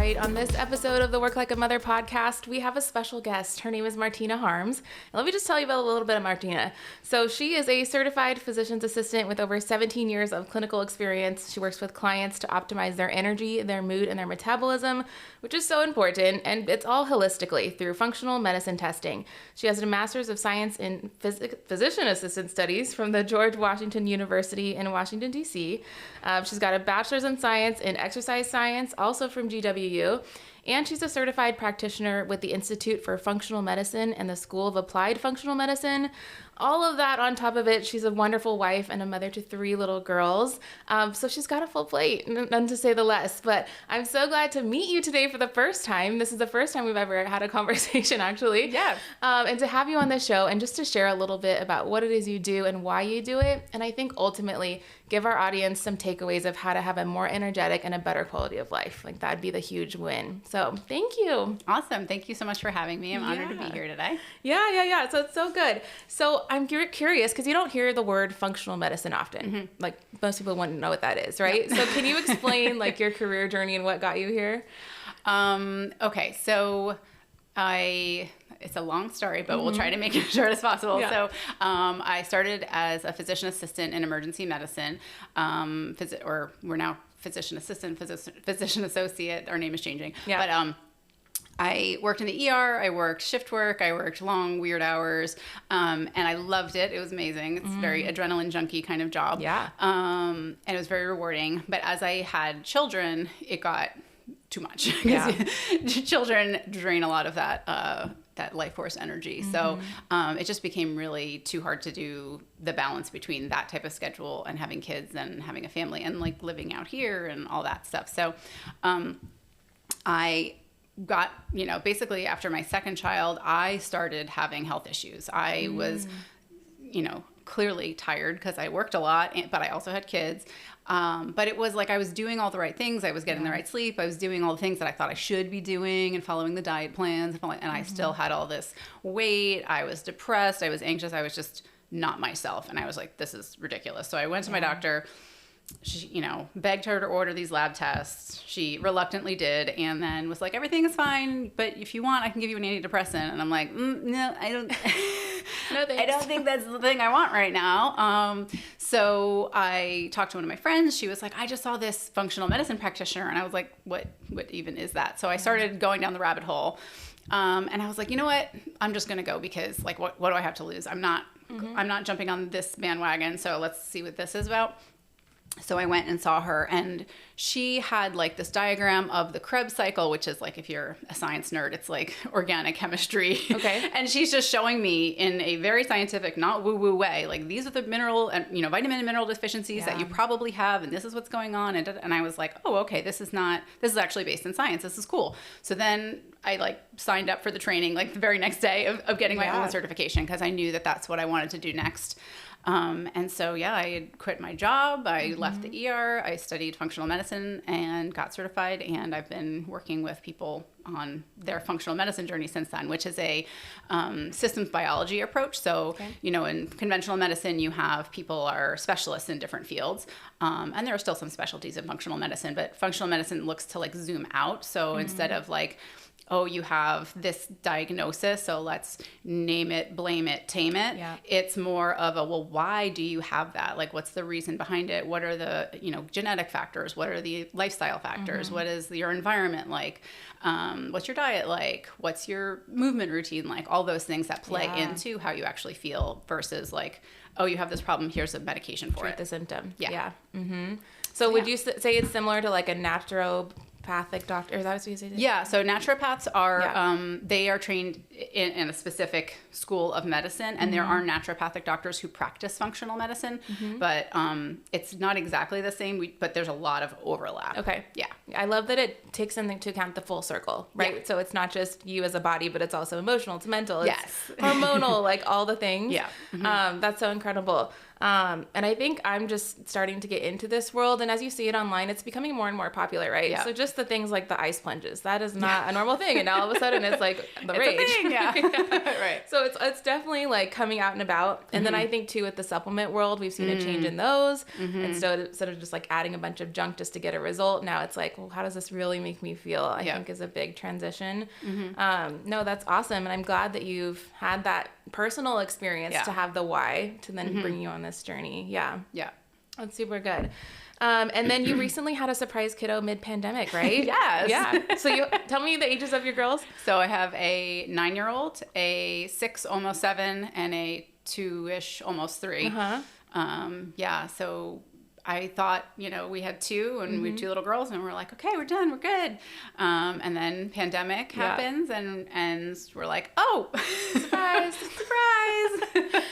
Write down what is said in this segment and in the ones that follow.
right, on this episode of the Work Like a Mother podcast, we have a special guest. Her name is Martina Harms. And let me just tell you about a little bit of Martina. So she is a certified physician's assistant with over 17 years of clinical experience. She works with clients to optimize their energy, their mood, and their metabolism, which is so important. And it's all holistically through functional medicine testing. She has a master's of science in physician assistant studies from the George Washington University in Washington, D.C. She's got a bachelor's in science in exercise science, also from GWU, and she's a certified practitioner with the Institute for Functional Medicine and the School of Applied Functional Medicine. All of that on top of it, she's a wonderful wife and a mother to 3 little girls. So she's got a full plate, none to say the less. But I'm so glad to meet you today for the first time. This is the first time we've ever had a conversation, actually. Yeah. And to have you on the show and just to share a little bit about what it is you do and why you do it. And I think ultimately give our audience some takeaways of how to have a more energetic and a better quality of life. Like that'd be the huge win. So thank you. Awesome. Thank you so much for having me. I'm honored to be here today. Yeah. So it's so good. So I'm curious because you don't hear the word functional medicine often. Mm-hmm. Like most people wouldn't know what that is, right? So can you explain like your career journey and what got you here? Okay. So it's a long story, but we'll try to make it as short as possible. Yeah. So I started as a physician assistant in emergency medicine, or we're now physician assistant, physician associate. Our name is changing. Yeah. But I worked in the ER, I worked shift work, I worked long, weird hours, and I loved it. It was amazing. It's a very adrenaline junkie kind of job. Yeah. And it was very rewarding. But as I had children, it got too much. Yeah. Children drain a lot of that life force energy. So it just became really too hard to do the balance between that type of schedule and having kids and having a family and like living out here and all that stuff. So I got, basically after my second child, I started having health issues. I was, clearly tired because I worked a lot, but I also had kids. But it was like I was doing all the right things. I was getting the right sleep. I was doing all the things that I thought I should be doing and following the diet plans. And I still had all this weight. I was depressed. I was anxious. I was just not myself. And I was like, this is ridiculous. So I went to my doctor. She, begged her to order these lab tests. She reluctantly did, and then was like, everything is fine, but if you want, I can give you an antidepressant. And I'm like, no, I don't, no, I don't think that's the thing I want right now. So I talked to one of my friends. She was like, I just saw this functional medicine practitioner. And I was like, what even is that? So I started going down the rabbit hole. And I was like, you know what? I'm just going to go because like, what do I have to lose? I'm not jumping on this bandwagon. So let's see what this is about. So I went and saw her, and she had like this diagram of the Krebs cycle, which is like, if you're a science nerd, it's like organic chemistry. Okay. And she's just showing me in a very scientific, not woo-woo way, like these are the mineral and, vitamin and mineral deficiencies that you probably have, and this is what's going on. And I was like, oh, okay, this is actually based in science. This is cool. So then I like signed up for the training like the very next day of getting my own certification because I knew that that's what I wanted to do next. And so, I had quit my job. I left the ER. I studied functional medicine and got certified. And I've been working with people on their functional medicine journey since then, which is a systems biology approach. So, in conventional medicine, you have people are specialists in different fields. And there are still some specialties in functional medicine, but functional medicine looks to like zoom out. So instead of like, oh, you have this diagnosis, so let's name it, blame it, tame it. Yeah. It's more of a, well, why do you have that? Like, what's the reason behind it? What are the, genetic factors? What are the lifestyle factors? What is your environment like? What's your diet like? What's your movement routine like? All those things that play into how you actually feel versus like, oh, you have this problem, here's a medication for it. Treat the symptom. Yeah. Mm-hmm. So would you say it's similar to like a naturopathic doctor? Is that what you say? Yeah. So naturopaths are, they are trained in a specific school of medicine, and there are naturopathic doctors who practice functional medicine, but it's not exactly the same, but there's a lot of overlap. Okay. Yeah. I love that it takes into account the full circle, right? Yeah. So it's not just you as a body, but it's also emotional, it's mental, it's hormonal, like all the things. Yeah. That's so incredible. And I think I'm just starting to get into this world. And as you see it online, it's becoming more and more popular, right? Yeah. So just the things like the ice plunges, that is not a normal thing. And now all of a sudden it's like the rage. It's a thing, yeah. Right. So it's definitely like coming out and about. And then I think too with the supplement world, we've seen a change in those. And so instead of just like adding a bunch of junk just to get a result, now it's like, well, how does this really make me feel? I think is a big transition. No, that's awesome. And I'm glad that you've had that personal experience to have the why to then bring you on this journey. Yeah. That's super good. And then you recently had a surprise kiddo mid-pandemic, right? Yes. Yeah. So you tell me the ages of your girls. So I have a 9-year-old, a 6, almost 7, and a 2-ish, almost 3. Yeah. So I thought, we had 2 and we had 2 little girls and we're like, okay, we're done. We're good. And then pandemic happens and we're like, oh, surprise, surprise.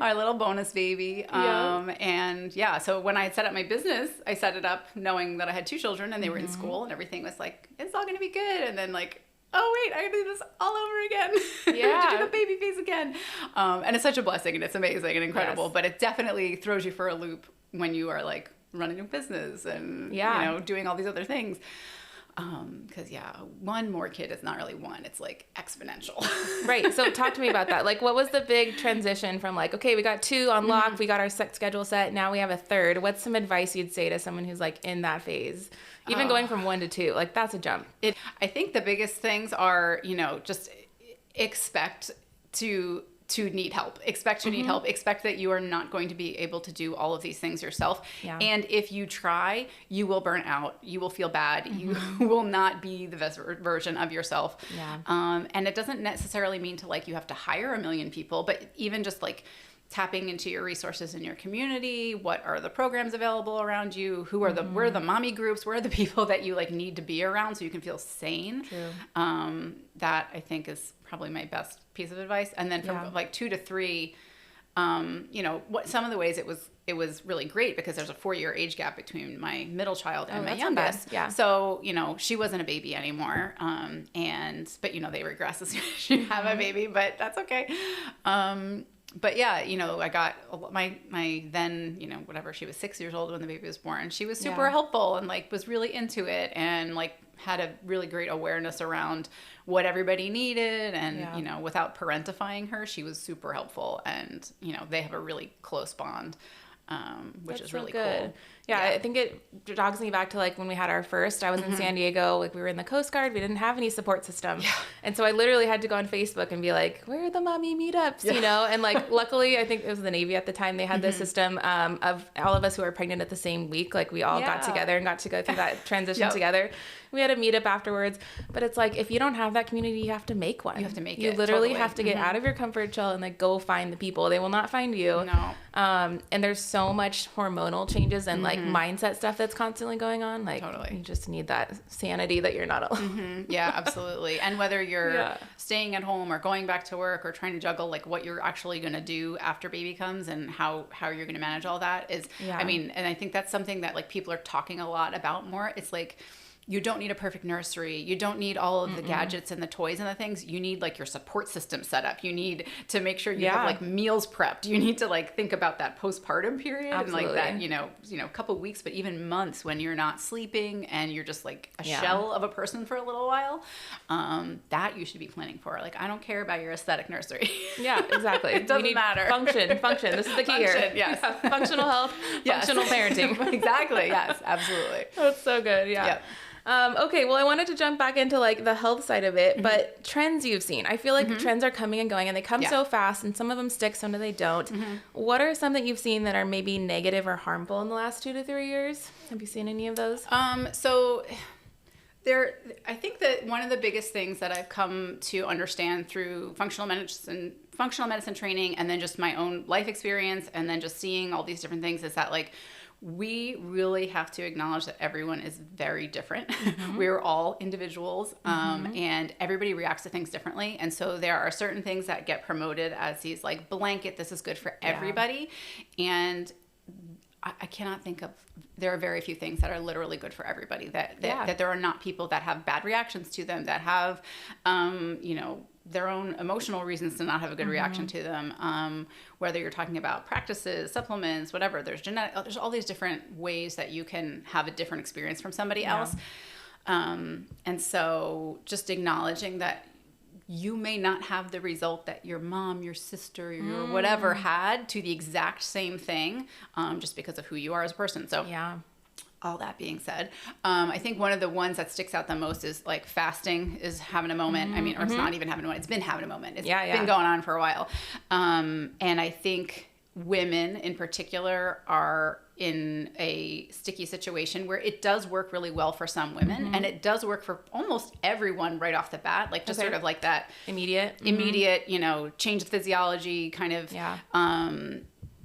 Our little bonus baby. And so when I had set up my business, I set it up knowing that I had 2 children and they were in school and everything was like, it's all going to be good. And then like, oh wait, I gotta do this all over again. I have to do the baby phase again. And it's such a blessing and it's amazing and incredible, but it definitely throws you for a loop when you are like running a business and, doing all these other things. Because one more kid is not really one, it's like exponential. Right. So talk to me about that. Like, what was the big transition from like, okay, we got 2 on lock, we got our schedule set, now we have a 3rd. What's some advice you'd say to someone who's like in that phase? Even going from 1 to 2, like that's a jump. I think the biggest things are, just expect to need help. Expect to need help. Expect that you are not going to be able to do all of these things yourself. Yeah. And if you try, you will burn out. You will feel bad. You will not be the best version of yourself. Yeah. And it doesn't necessarily mean to like you have to hire 1 million people, but even just like tapping into your resources in your community. What are the programs available around you? Where are the mommy groups? Where are the people that you like need to be around so you can feel sane? True. That I think is probably my best piece of advice. And then from like 2 to 3, what some of the ways it was really great because there's a 4-year age gap between my middle child and my youngest. Yeah. So, she wasn't a baby anymore. But they regress as soon as you have a baby, but that's okay. But yeah, I got my then, whatever, she was 6 years old when the baby was born. She was super helpful and like was really into it and like had a really great awareness around what everybody needed. And, without parentifying her, she was super helpful. And, they have a really close bond, which is really cool. Yeah, I think it jogs me back to like when we had our first. I was in San Diego, like we were in the Coast Guard. We didn't have any support system. Yeah. And so I literally had to go on Facebook and be like, where are the mommy meetups? And like luckily, I think it was the Navy at the time, they had this system of all of us who were pregnant at the same week. Like we all got together and got to go through that transition together. We had a meetup afterwards, but it's like, if you don't have that community, you have to make one. You have to make it. You literally have to get out of your comfort shell and like go find the people. They will not find you. No. And there's so much hormonal changes and like mindset stuff that's constantly going on. Like you just need that sanity that you're not alone. Yeah, absolutely. And whether you're staying at home or going back to work or trying to juggle like what you're actually going to do after baby comes and how you're going to manage all that is, I mean, and I think that's something that like people are talking a lot about more. It's like, you don't need a perfect nursery. You don't need all of the gadgets and the toys and the things. You need like your support system set up. You need to make sure you have like meals prepped. You need to like think about that postpartum period and like that, couple weeks, but even months when you're not sleeping and you're just like a shell of a person for a little while. That you should be planning for. Like, I don't care about your aesthetic nursery. Yeah, exactly. It doesn't matter. Function. This is the key here. Yes. Functional health, functional parenting. Exactly. Yes, absolutely. That's so good. Yeah. Yep. Okay, well, I wanted to jump back into like the health side of it, but trends you've seen. I feel like trends are coming and going and they come so fast and some of them stick, some of they don't. What are some that you've seen that are maybe negative or harmful in the last 2 to 3 years? Have you seen any of those? So I think that one of the biggest things that I've come to understand through functional medicine training and then just my own life experience and then just seeing all these different things is that like we really have to acknowledge that everyone is very different. We're all individuals, and everybody reacts to things differently. And so there are certain things that get promoted as these like blanket, this is good for everybody. And I cannot think of, there are very few things that are literally good for everybody, that there are not people that have bad reactions to them, that have, their own emotional reasons to not have a good reaction to them. Whether you're talking about practices, supplements, whatever, there's all these different ways that you can have a different experience from somebody else. And so just acknowledging that you may not have the result that your mom, your sister, your whatever had to the exact same thing, just because of who you are as a person. So all that being said, I think one of the ones that sticks out the most is like fasting is having a moment. I mean, or it's not even having a moment. It's been having a moment. It's been going on for a while. And I think women in particular are in a sticky situation where it does work really well for some women, and it does work for almost everyone right off the bat, like just sort of like that immediate, you know, change the physiology, kind of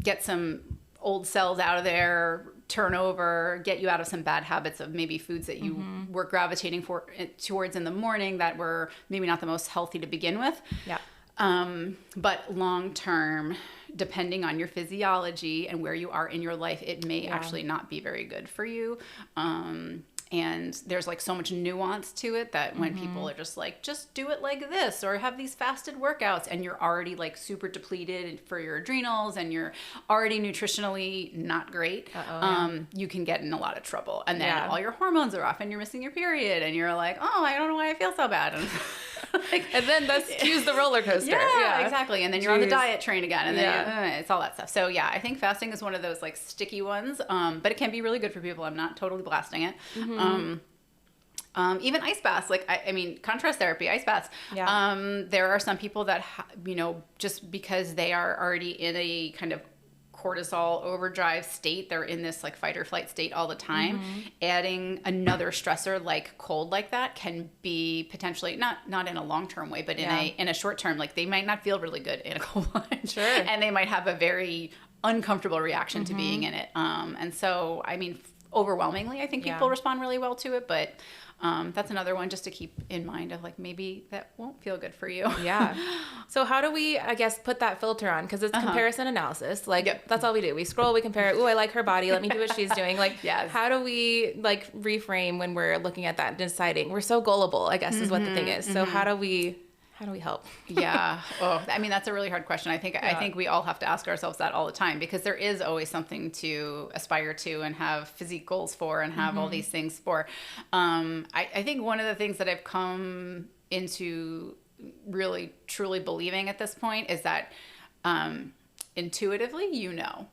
get some old cells out of there, turn over, get you out of some bad habits of maybe foods that you were gravitating towards in the morning that were maybe not the most healthy to begin with. But long term, depending on your physiology and where you are in your life, it may actually not be very good for you. And there's like so much nuance to it that when people are just like, just do it like this, or have these fasted workouts, and you're already like super depleted for your adrenals and you're already nutritionally not great, you can get in a lot of trouble. And then all your hormones are off and you're missing your period and you're like, oh, I don't know why I feel so bad. And then that skews the roller coaster. Yeah, exactly. And then you're on the diet train again, and then it's all that stuff. So I think fasting is one of those like sticky ones, but it can be really good for people. I'm not totally blasting it. Even ice baths, like I mean, contrast therapy, ice baths. There are some people that you know, just because they are already in a kind of cortisol overdrive state, they're in this like fight or flight state all the time. Adding another stressor like cold like that can be potentially not in a long-term way, but in a short term, like they might not feel really good in a cold plunge, and they might have a very uncomfortable reaction to being in it. And so I mean, overwhelmingly I think people respond really well to it, but that's another one just to keep in mind of like, maybe that won't feel good for you. So how do we, I guess, put that filter on? Because it's comparison analysis. Like that's all we do. We scroll, we compare. Ooh, I like her body. Let me do what she's doing. Like, how do we like reframe when we're looking at that and deciding? We're so gullible, I guess, is what the thing is. So how do we help? I mean, that's a really hard question. I think we all have to ask ourselves that all the time, because there is always something to aspire to and have physique goals for and have all these things for. I think one of the things that I've come into really truly believing at this point is that intuitively, you know.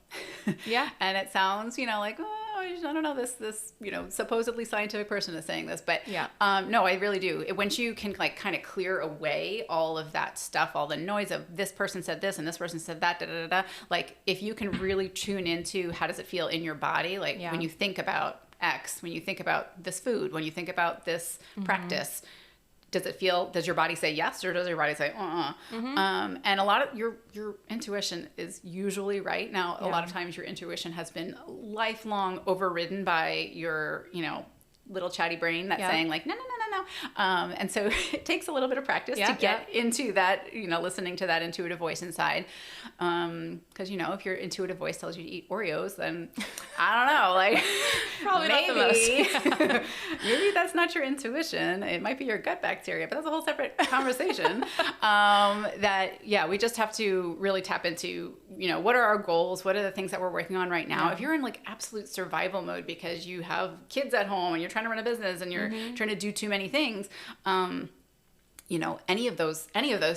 And it sounds, you know, like, oh, I don't know, this, you know, supposedly scientific person is saying this, but no, I really do. Once you can like kind of clear away all of that stuff, all the noise of this person said this and this person said that, like if you can really tune into how does it feel in your body, like when you think about X, when you think about this food, when you think about this practice, does your body say yes, or does your body say and a lot of your intuition is usually right. Now a lot of times your intuition has been lifelong overridden by your, you know, little chatty brain that's saying like no. And so it takes a little bit of practice to get into that, you know, listening to that intuitive voice inside. Because, you know, if your intuitive voice tells you to eat Oreos, then I don't know, like probably maybe, not the most. Maybe that's not your intuition. It might be your gut bacteria, but that's a whole separate conversation. We just have to really tap into, you know, what are our goals? What are the things that we're working on right now? If you're in like absolute survival mode because you have kids at home and you're trying to run a business and you're trying to do too many things, you know, any of those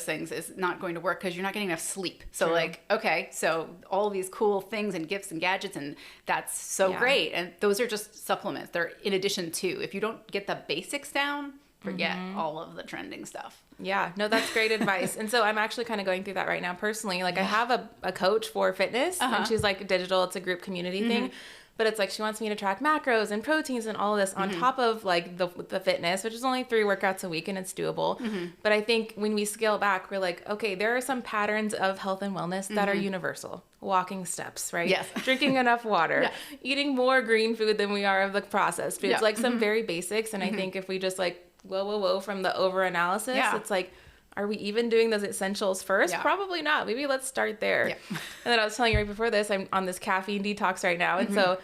things is not going to work because you're not getting enough sleep. So like, okay, so all these cool things and gifts and gadgets, and that's so great. And those are just supplements. They're in addition to. If you don't get the basics down, forget all of the trending stuff. Yeah, no, that's great advice. And so I'm actually kind of going through that right now personally. Like I have a coach for fitness, and she's like digital. It's a group community thing. But it's like she wants me to track macros and proteins and all of this on top of like the fitness, which is only 3 workouts a week and it's doable. But I think when we scale back, we're like, okay, there are some patterns of health and wellness that are universal. Walking steps, right? Yes. Drinking enough water, eating more green food than we are of the processed foods, like some very basics. And I think if we just like, whoa, from the over analysis, it's like, are we even doing those essentials first? Probably not. Maybe let's start there. And then I was telling you right before this, I'm on this caffeine detox right now. And so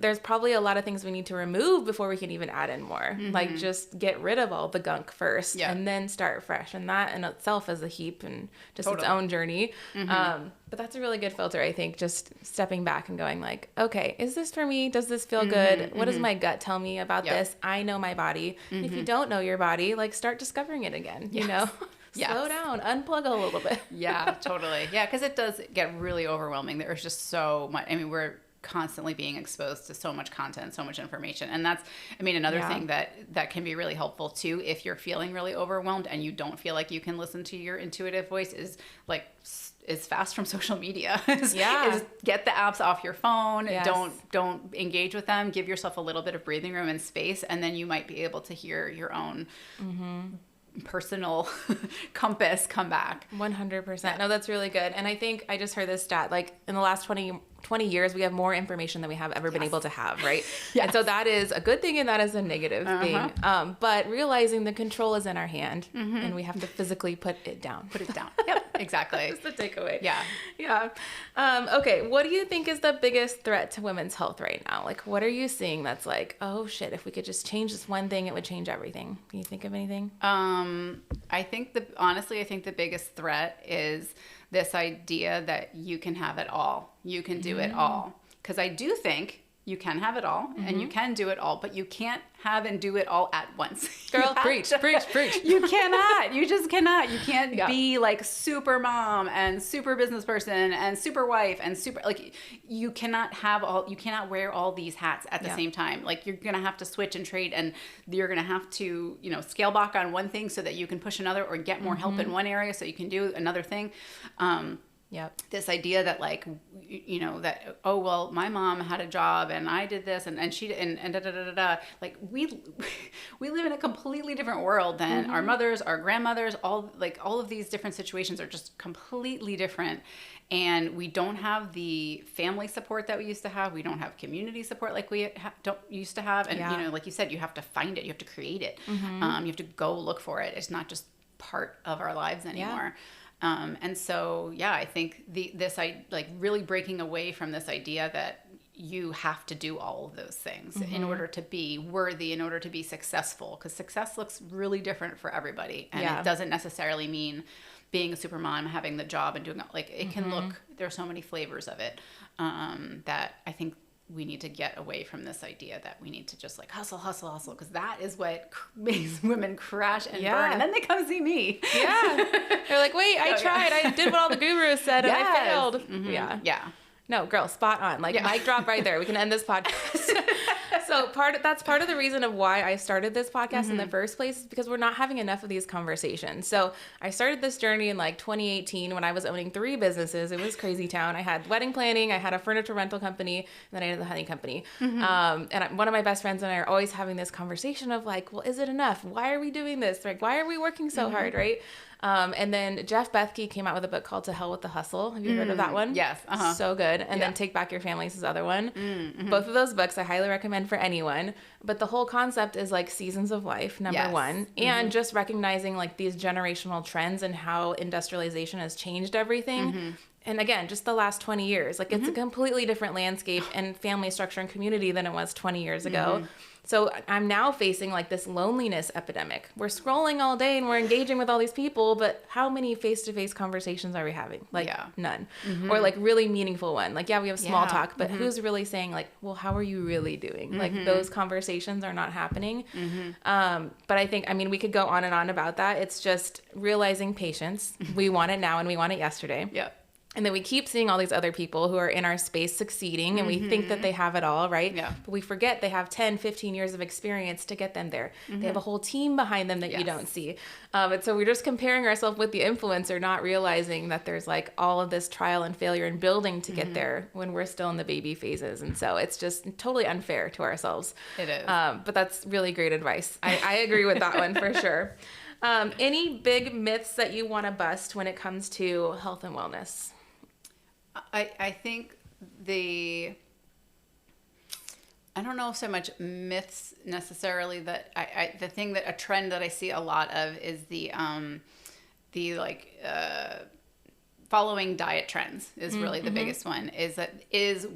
there's probably a lot of things we need to remove before we can even add in more. Like just get rid of all the gunk first and then start fresh. And that in itself is a heap and just its own journey. But that's a really good filter, I think, just stepping back and going like, okay, is this for me? Does this feel good? What does my gut tell me about this? I know my body. If you don't know your body, like start discovering it again, you know? Slow down, unplug a little bit. Yeah, totally. Yeah, because it does get really overwhelming. There's just so much. I mean, we're constantly being exposed to so much content, so much information. And that's, I mean, another thing that can be really helpful too, if you're feeling really overwhelmed and you don't feel like you can listen to your intuitive voice, is like, is fast from social media. is get the apps off your phone. Don't engage with them. Give yourself a little bit of breathing room and space, and then you might be able to hear your own personal compass come back. 100%. No, that's really good. And I think I just heard this stat, like in the last 20 years, we have more information than we have ever been able to have, right? And so that is a good thing and that is a negative thing. But realizing the control is in our hand and we have to physically put it down. Yep, exactly. That's the takeaway. Yeah. Okay, what do you think is the biggest threat to women's health right now? Like, what are you seeing that's like, oh shit, if we could just change this one thing, it would change everything? Can you think of anything? I think the biggest threat is this idea that you can have it all. You can do it all. Because I do think you can have it all and you can do it all, but you can't have and do it all at once. Girl, preach. You cannot. You just cannot. You can't be like super mom and super business person and super wife and super, like you cannot wear all these hats at the same time. Like you're going to have to switch and trade, and you're going to have to, scale back on one thing so that you can push another, or get more help in one area so you can do another thing. This idea that like, that, oh, well, my mom had a job and I did this and she, and da, da, da, da, da. Like we live in a completely different world than our mothers, our grandmothers, all of these different situations are just completely different. And we don't have the family support that we used to have. We don't have community support like we used to have. And, like you said, you have to find it. You have to create it. You have to go look for it. It's not just part of our lives anymore. And so, I think really breaking away from this idea that you have to do all of those things in order to be worthy, in order to be successful, because success looks really different for everybody. And it doesn't necessarily mean being a super mom, having the job and doing it can look, there's so many flavors of it, that I think we need to get away from this idea that we need to just like hustle, because that is what makes women crash and burn. And then they come see me. They're like, wait, I tried. I did what all the gurus said and I failed. No, girl, spot on. Like mic drop right there. We can end this podcast. So that's part of the reason of why I started this podcast in the first place, is because we're not having enough of these conversations. So I started this journey in like 2018 when I was owning 3 businesses. It was crazy town. I had wedding planning, I had a furniture rental company, and then I had the honey company. And one of my best friends and I are always having this conversation of like, well, is it enough? Why are we doing this? Like, why are we working so hard, right? And then Jeff Bethke came out with a book called To Hell with the Hustle. Have you heard of that one? Yes. So good. And then Take Back Your Family is his other one. Both of those books I highly recommend for anyone. But the whole concept is like seasons of life, number one. And just recognizing like these generational trends and how industrialization has changed everything. And again, just the last 20 years, like it's a completely different landscape and family structure and community than it was 20 years ago. So I'm now facing like this loneliness epidemic. We're scrolling all day and we're engaging with all these people, but how many face-to-face conversations are we having? Like none. Or like really meaningful one. Like, we have small talk, but who's really saying like, well, how are you really doing? Like those conversations are not happening. But I think, we could go on and on about that. It's just realizing patience. We want it now and we want it yesterday. And then we keep seeing all these other people who are in our space succeeding and we think that they have it all, right? But we forget they have 10, 15 years of experience to get them there. They have a whole team behind them that you don't see. And so we're just comparing ourselves with the influencer, not realizing that there's like all of this trial and failure and building to get there when we're still in the baby phases. And so it's just totally unfair to ourselves. It is. But that's really great advice. I agree with that one for sure. Any big myths that you want to bust when it comes to health and wellness? I think I don't know so much myths necessarily, that the thing that a trend that I see a lot of is the following diet trends is really the biggest one, is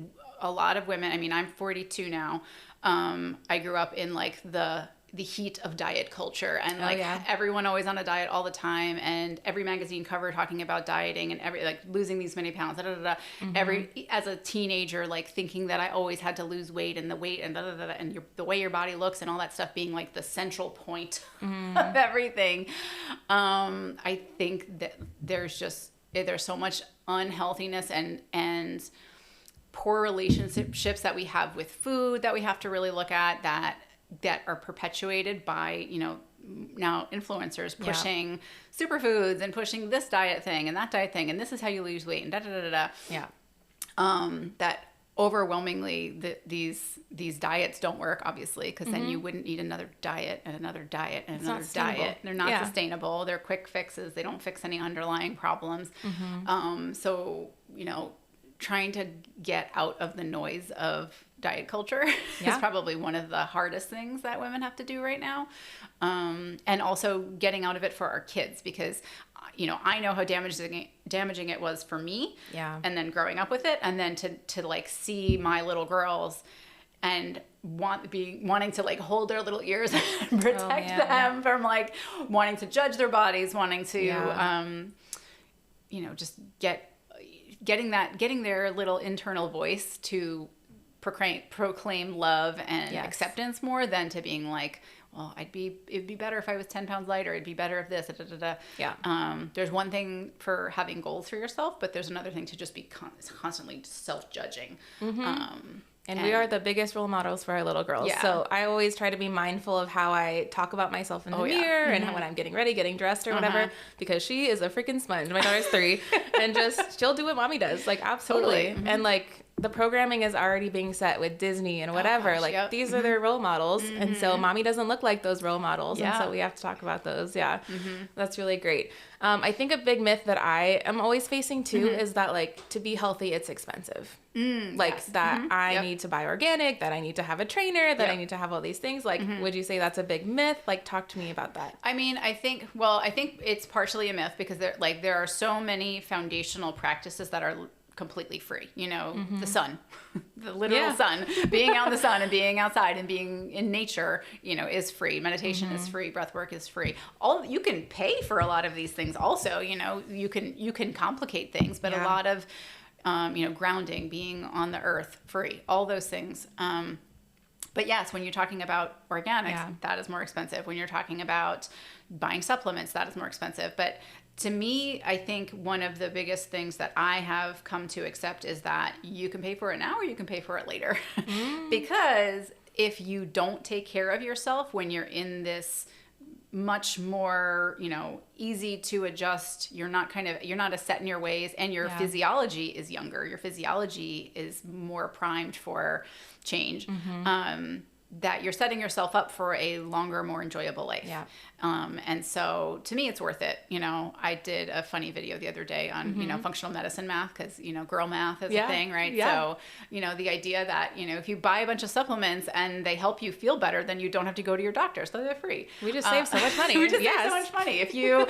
a lot of women, I mean, I'm 42 now. I grew up in like the heat of diet culture, and like everyone always on a diet all the time, and every magazine cover talking about dieting and every like losing these many pounds, every as a teenager, like thinking that I always had to lose weight, and the weight and and the way your body looks and all that stuff being like the central point of everything. I think that there's so much unhealthiness and poor relationships that we have with food that we have to really look at, that are perpetuated by, now influencers pushing superfoods and pushing this diet thing and that diet thing, and this is how you lose weight and that overwhelmingly these diets don't work, obviously, because then you wouldn't need another diet and another diet and another diet. They're not sustainable. They're quick fixes. They don't fix any underlying problems. So trying to get out of the noise of diet culture is probably one of the hardest things that women have to do right now. And also getting out of it for our kids, because I know how damaging it was for me. Yeah. And then growing up with it, and then to like see my little girls and wanting to like hold their little ears and protect them from like wanting to judge their bodies, wanting to just getting their little internal voice to proclaim love and acceptance more than to being like, well, it'd be better if I was 10 pounds lighter. It'd be better if this, There's one thing for having goals for yourself, but there's another thing to just be constantly self-judging. And we are the biggest role models for our little girls. Yeah. So I always try to be mindful of how I talk about myself in the mirror and when I'm getting ready, getting dressed or whatever, because she is a freaking sponge. My daughter's 3 and she'll do what mommy does. Like, absolutely. And like the programming is already being set with Disney and whatever. These are their role models. And so mommy doesn't look like those role models. And so we have to talk about those. Yeah. That's really great. I think a big myth that I am always facing too is that like to be healthy, it's expensive. I need to buy organic, that I need to have a trainer, that I need to have all these things. Like, would you say that's a big myth? Like, talk to me about that. I mean, I think it's partially a myth, because there are so many foundational practices that are completely free. The sun, the literal sun, being out in the sun and being outside and being in nature, is free. Meditation is free. Breath work is free. You can pay for a lot of these things also. You can complicate things, but a lot of grounding, being on the earth, free, all those things. But yes, when you're talking about organics, that is more expensive. When you're talking about buying supplements, that is more expensive. But to me, I think one of the biggest things that I have come to accept is that you can pay for it now or you can pay for it later. Because if you don't take care of yourself when you're in this much more, easy to adjust, you're not as set in your ways, and your physiology is younger. Your physiology is more primed for change. That you're setting yourself up for a longer, more enjoyable life. Yeah. And so to me, it's worth it. I did a funny video the other day on, functional medicine math, because, girl math is a thing, right? Yeah. So, the idea that, if you buy a bunch of supplements and they help you feel better, then you don't have to go to your doctor. So they're free. We just save so much money. We just save so much money. If you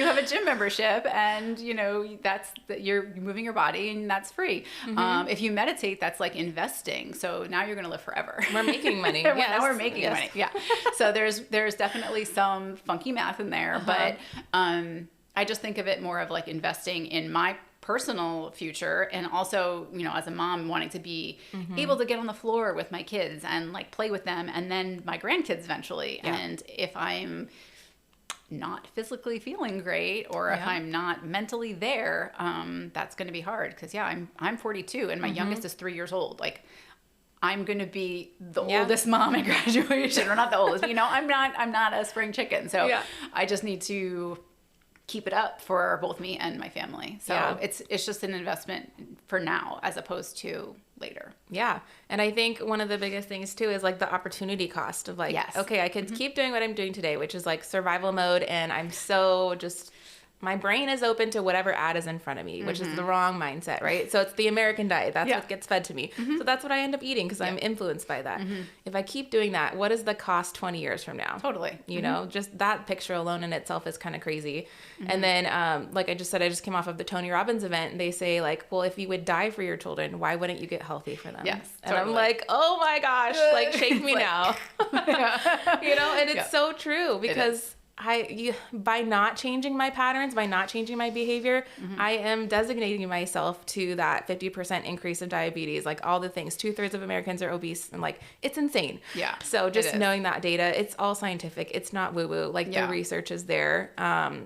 have a gym membership and, you're moving your body, and that's free. If you meditate, that's like investing. So now you're going to live forever. We're making money. Now we're making money. Yeah. So there's definitely some funky math in there, but I just think of it more of like investing in my personal future, and also, as a mom, wanting to be able to get on the floor with my kids and like play with them, and then my grandkids eventually. Yeah. And if I'm not physically feeling great, or if I'm not mentally there, that's going to be hard, because I'm 42 and my youngest is 3 years old. Like, I'm going to be the oldest mom at graduation, or not the oldest, I'm not a spring chicken. So I just need to keep it up for both me and my family. So it's just an investment for now as opposed to later. Yeah. And I think one of the biggest things too is like the opportunity cost of like, okay, I could keep doing what I'm doing today, which is like survival mode. And I'm so just my brain is open to whatever ad is in front of me, which is the wrong mindset, right? So it's the American diet. That's what gets fed to me. So that's what I end up eating because I'm influenced by that. If I keep doing that, what is the cost 20 years from now? Totally. You know, just that picture alone in itself is kind of crazy. And then, like I just said, I just came off of the Tony Robbins event, and they say, like, well, if you would die for your children, why wouldn't you get healthy for them? Yes. And I'm like, oh my gosh, like, shake me now. You know, and it's so true because by not changing my patterns, by not changing my behavior, I am designating myself to that 50% increase of diabetes, like all the things. 2/3 of Americans are obese, and like, it's insane. Yeah. So just knowing that data, it's all scientific. It's not woo-woo. Like the research is there.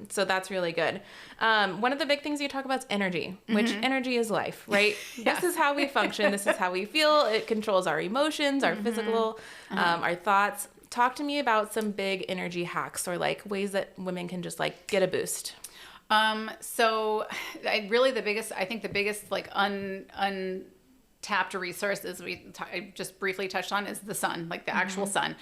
So that's really good. One of the big things you talk about is energy, which energy is life, right? This is how we function. This is how we feel. It controls our emotions, our physical, our thoughts. Talk to me about some big energy hacks or like ways that women can just like get a boost. So I think the biggest like untapped resource is I just briefly touched on is the sun, like the actual sun,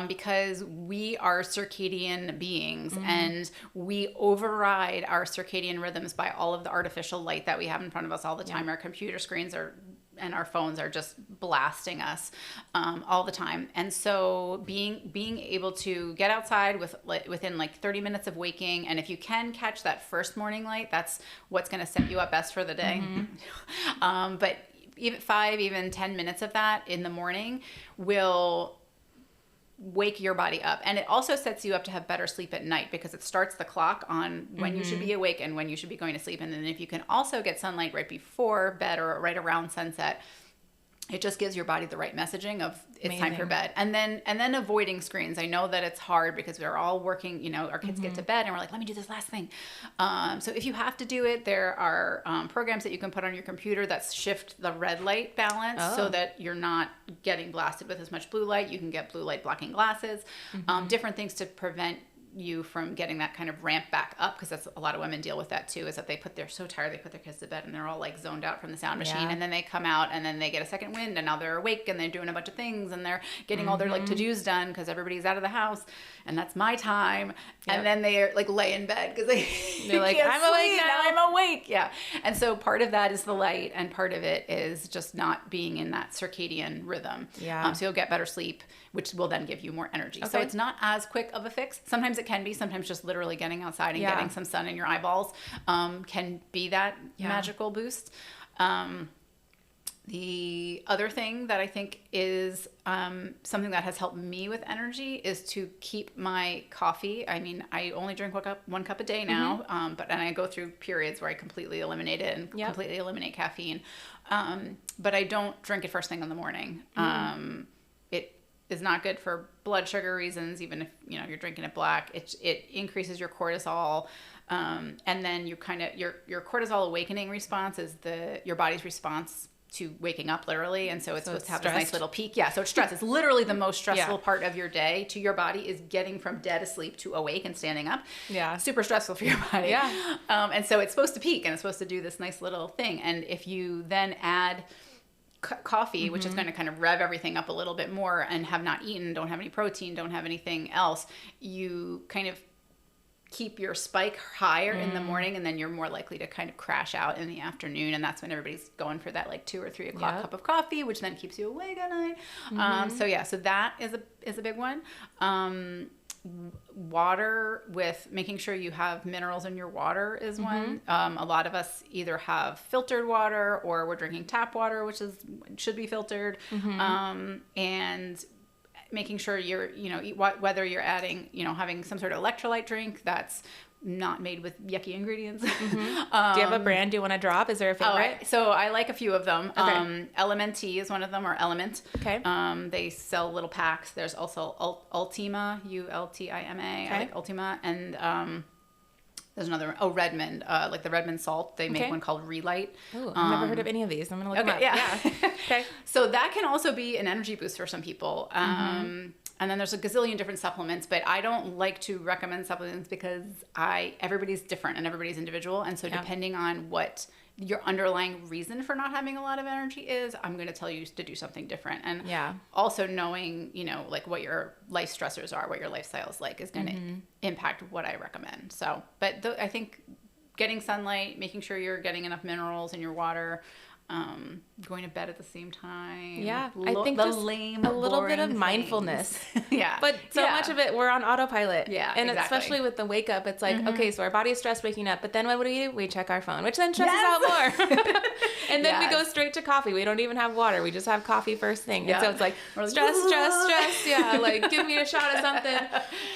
because we are circadian beings and we override our circadian rhythms by all of the artificial light that we have in front of us all the time. Our computer screens and our phones are just blasting us all the time. And so being able to get outside within like 30 minutes of waking, and if you can catch that first morning light, that's what's going to set you up best for the day. But even 10 minutes of that in the morning will wake your body up. And it also sets you up to have better sleep at night because it starts the clock on when you should be awake and when you should be going to sleep. And then if you can also get sunlight right before bed or right around sunset, it just gives your body the right messaging of it's time for bed. And then avoiding screens. I know that it's hard because we're all working, you know, our kids get to bed and we're like, let me do this last thing. So if you have to do it, there are programs that you can put on your computer that shift the red light balance so that you're not getting blasted with as much blue light. You can get blue light blocking glasses, different things to prevent you from getting that kind of ramp back up, because that's a lot of women deal with that too, is that they're so tired, they put their kids to bed and they're all like zoned out from the sound machine, and then they come out and then they get a second wind and now they're awake and they're doing a bunch of things and they're getting all their like to-dos done because everybody's out of the house and that's my time. And then they like lay in bed because they're like, I'm awake now, I'm awake. Yeah. And so part of that is the light and part of it is just not being in that circadian rhythm. So you'll get better sleep, which will then give you more energy. So it's not as quick of a fix. Sometimes it can be. Sometimes just literally getting outside and getting some sun in your eyeballs can be that magical boost. The other thing that I think is something that has helped me with energy is to keep my coffee. I mean, I only drink one cup a day now, and I go through periods where I completely eliminate it and completely eliminate caffeine. But I don't drink it first thing in the morning. It is not good for blood sugar reasons, even if you're drinking it black. It increases your cortisol. And then your cortisol awakening response is your body's response to waking up, literally. And so it's supposed to have this nice little peak. Yeah, so it's stress. It's literally the most stressful part of your day to your body is getting from dead asleep to awake and standing up. Yeah. Super stressful for your body. Yeah. And so it's supposed to peak and it's supposed to do this nice little thing. And if you then add coffee, which is going to kind of rev everything up a little bit more, and have not eaten, don't have any protein, don't have anything else, you kind of keep your spike higher in the morning, and then you're more likely to kind of crash out in the afternoon, and that's when everybody's going for that like 2 or 3 o'clock cup of coffee, which then keeps you awake at night. So that is a big one. Water, with making sure you have minerals in your water is one. A lot of us either have filtered water or we're drinking tap water, which should be filtered. And making sure whether you're adding, having some sort of electrolyte drink that's not made with yucky ingredients. Do you have a brand you want to drop? Is there a favorite? So I like a few of them. Okay. LMNT is one of them, or Element. Okay. They sell little packs. There's also Ultima, Ultima. Okay. I like Ultima. And there's another one. Redmond, like the Redmond salt. They make one called Re-Lyte. Oh, I've never heard of any of these. I'm going to look them up. Yeah. Okay. So that can also be an energy boost for some people. And then there's a gazillion different supplements, but I don't like to recommend supplements because everybody's different and everybody's individual. And so depending on what your underlying reason for not having a lot of energy is, I'm going to tell you to do something different. And also knowing, you know, like what your life stressors are, what your lifestyle is like, is going to impact what I recommend. So, but I think getting sunlight, making sure you're getting enough minerals in your water, going to bed at the same time. Yeah, I think just a little bit of mindfulness. But so much of it, we're on autopilot. Yeah, and exactly. Especially with the wake up, it's like, okay, so our body is stressed waking up, but then what do? We check our phone, which then stresses out more. And then we go straight to coffee. We don't even have water. We just have coffee first thing. And so it's like, stress. Yeah, like give me a shot of something.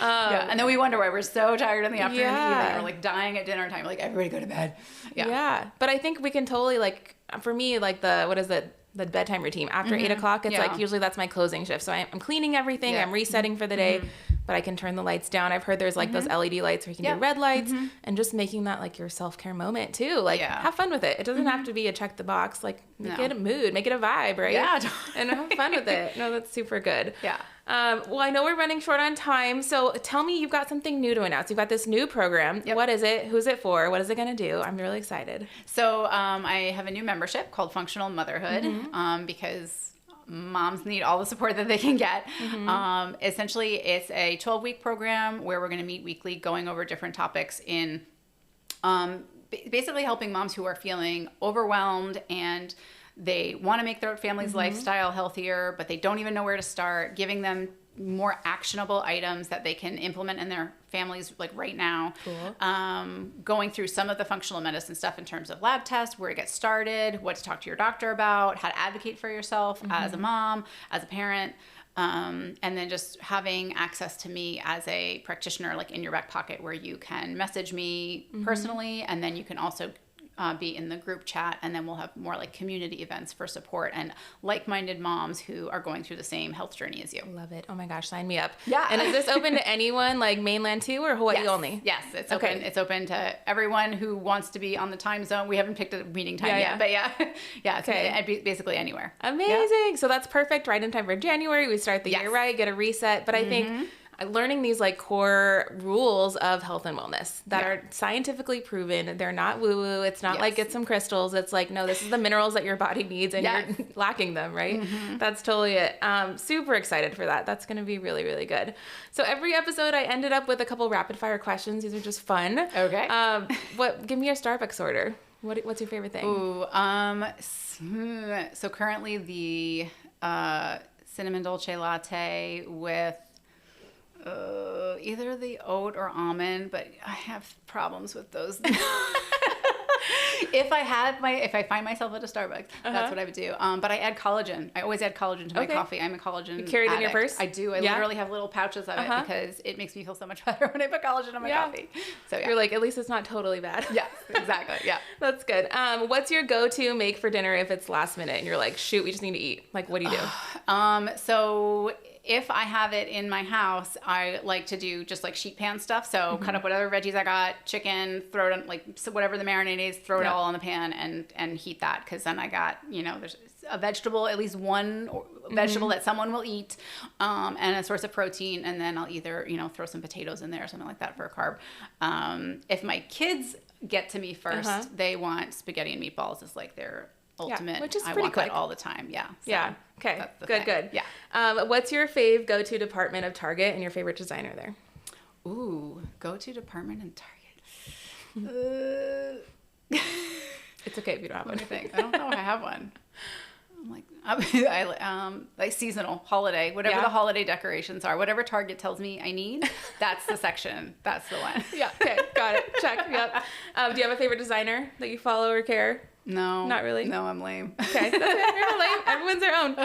And then we wonder why we're so tired in the afternoon and evening. We're like dying at dinner time. Like, everybody go to bed. Yeah. But I think we can totally, like, for me, like the bedtime routine after 8 o'clock, it's like, usually that's my closing shift. So I'm cleaning everything. I'm resetting for the day, but I can turn the lights down. I've heard there's like those LED lights where you can do red lights, and just making that like your self-care moment too. Like have fun with it. It doesn't have to be a check the box, like make it a mood, make it a vibe, right? Yeah. And have fun with it. No, that's super good. Yeah. Well, I know we're running short on time, so tell me, you've got something new to announce. You've got this new program. What is it? Who's it for? What is it going to do? I'm really excited. So I have a new membership called Functional Motherhood, because moms need all the support that they can get. Essentially, it's a 12-week program where we're going to meet weekly, going over different topics in basically helping moms who are feeling overwhelmed and they want to make their family's lifestyle healthier, but they don't even know where to start, giving them more actionable items that they can implement in their families like right now. Cool. Going through some of the functional medicine stuff in terms of lab tests, where to get started, what to talk to your doctor about, how to advocate for yourself as a mom, as a parent. And then just having access to me as a practitioner, like in your back pocket, where you can message me personally, and then you can also be in the group chat, and then we'll have more like community events for support and like-minded moms who are going through the same health journey as you. Love it. Oh my gosh, sign me up. Yeah. And is this open to anyone, like mainland too, or Hawaii only? Yes, it's open. It's open to everyone who wants to be on the time zone. We haven't picked a meeting time yet, but it's basically anywhere. Amazing. So that's perfect. Right in time for January. We start the year right, get a reset. But I think learning these like core rules of health and wellness that are scientifically proven. They're not woo-woo. It's not like get some crystals. It's like, no, this is the minerals that your body needs and you're lacking them, right? That's totally it. Super excited for that. That's going to be really, really good. So every episode I ended up with a couple rapid fire questions. These are just fun. Okay. Give me a Starbucks order. What's your favorite thing? Ooh, so currently the cinnamon dolce latte with either the oat or almond, but I have problems with those. If I find myself at a Starbucks, that's what I would do. But I add collagen. I always add collagen to my coffee. I'm a collagen You carry it addict. in your purse? I do. I literally have little pouches of it because it makes me feel so much better when I put collagen in my coffee. So You're like, at least it's not totally bad. Yes, exactly. Yeah. That's good. What's your go-to make for dinner if it's last minute and you're like, shoot, we just need to eat? Like, what do you do? So if I have it in my house, I like to do just like sheet pan stuff. So cut up whatever veggies I got, chicken, throw it on whatever the marinade is, throw it all on the pan and heat that. Cause then I got, there's a vegetable, at least one vegetable that someone will eat, and a source of protein. And then I'll either, throw some potatoes in there or something like that for a carb. If my kids get to me first, they want spaghetti and meatballs as like their ultimate, which is I pretty want quick. that all the time. Yeah. So okay. Good. Yeah. What's your fave go-to department of Target and your favorite designer there? Ooh, go-to department in Target. It's okay if you don't have one. Let me think. I don't know if I have one. I like seasonal, holiday, whatever the holiday decorations are, whatever Target tells me I need, that's the section. That's the one. Yeah. Okay. Got it. Check. Yep. Do you have a favorite designer that you follow or care? No. Not really? No, I'm lame. Okay. That's it. You're lame. Everyone's their own.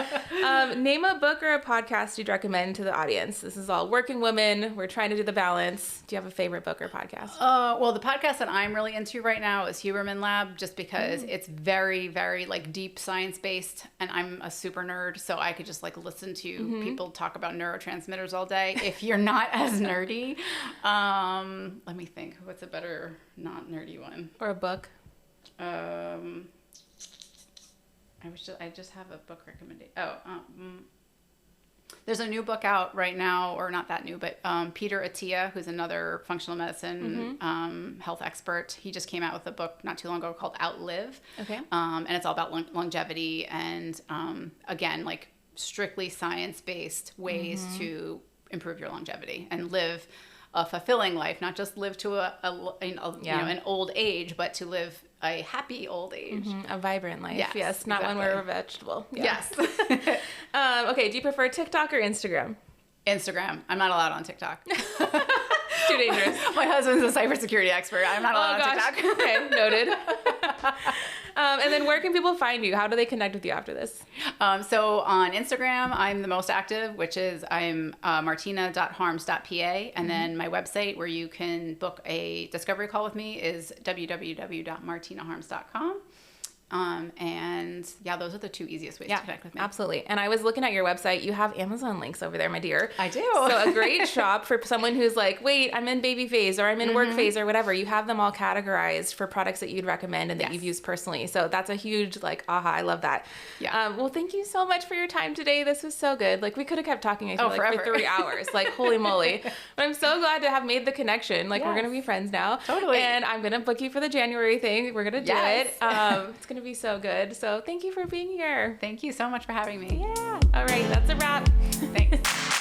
Name a book or a podcast you'd recommend to the audience. This is all working women. We're trying to do the balance. Do you have a favorite book or podcast? Well, the podcast that I'm really into right now is Huberman Lab, just because it's very, very like deep science based, and I'm a super nerd, so I could just like listen to people talk about neurotransmitters all day. If you're not as nerdy, let me think. What's a better not nerdy one? Or a book? I just have a book recommendation. There's a new book out right now, or not that new, but Peter Attia, who's another functional medicine health expert. He just came out with a book not too long ago called Outlive. Okay. And it's all about longevity and, again, like strictly science-based ways to improve your longevity and live a fulfilling life, not just live to an old age, but to live a happy old age. A vibrant life. Yes, not exactly. one where we're a vegetable. Yeah. Yes. Okay, do you prefer TikTok or Instagram? Instagram. I'm not allowed on TikTok. Too dangerous. My husband's a cybersecurity expert. I'm not allowed on TikTok. Okay, noted. And then where can people find you? How do they connect with you after this? So on Instagram, I'm the most active, which is I'm martina.harms.pa. And then my website where you can book a discovery call with me is www.martinaharms.com. And yeah, those are the two easiest ways to connect with me. Absolutely. And I was looking at your website. You have Amazon links over there, my dear. I do. So a great shop for someone who's like, wait, I'm in baby phase or I'm in work phase or whatever. You have them all categorized for products that you'd recommend and that you've used personally. So that's a huge aha. I love that. Yeah. Well, thank you so much for your time today. This was so good. Like we could have kept talking I feel for 3 hours. Like holy moly. But I'm so glad to have made the connection. Like we're going to be friends now. Totally. And I'm going to book you for the January thing. We're going to do it. It's going to be so good. So thank you for being here. Thank you so much for having me. Yeah. All right. That's a wrap. Thanks.